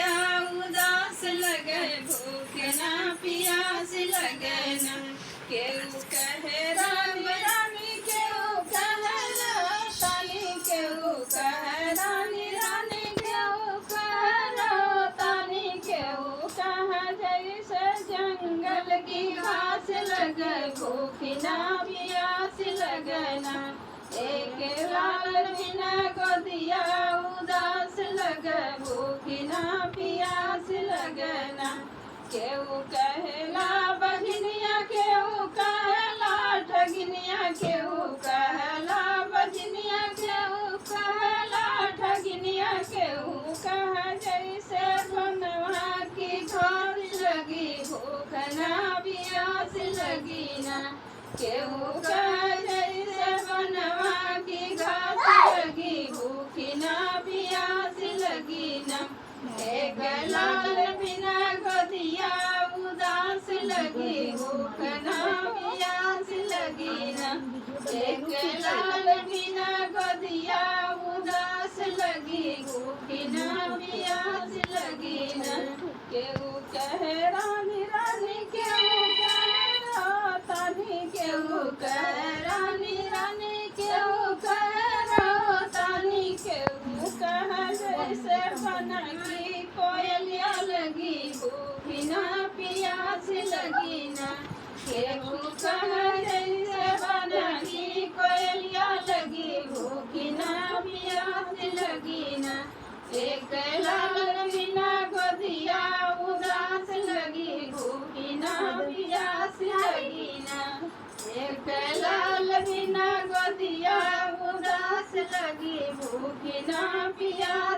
गोदिया उदास लगे, भूख ना प्यास लगे ना। केहू कहे राम रानी, केहू कहे तानी, केहू कहे रानी रानी, केहू कहे तानी, केहू कहे जैसे जंगल की घास लगे, भूख ना प्यास लगे ना। एक लाल बिना गोदिया उदास लगे, भूख ना प्यास लगे ना। केहू कहेला बजनिया, केहू कहेला ठगिनिया, केहू कहेला बजनिया, केहू कहेला ठगिनिया, केहू कहे जैसे बनवा की घर लगी, भूख ना प्यास लगी ना। केहू कहे जैसे बनवा की घास लगी, भूख ना प्यास लगी ना। एक लाल बिना गोदिया उदास लगी, भूख ना प्यास लगी ना। एक लाल बिना गोदिया उदास लगी, भूख ना प्यास लगी ना। केहू कहे रानी रानी, केहू कहे तानी, केहू कहे रानी रानी, केहू कहे तानी, केहू कहे जैसे बना की कोयलिया लगी, भूख ना प्यास लगी ना। केहू कहे जैसे बना की कोयलिया लगी, भूख ना प्यास लगी ना। एक लाल बिना गोदिया उदास लगी, भूख ना प्यास लगी ना। एक लाल बिना गोदिया उदास लगी, भूख ना प्यास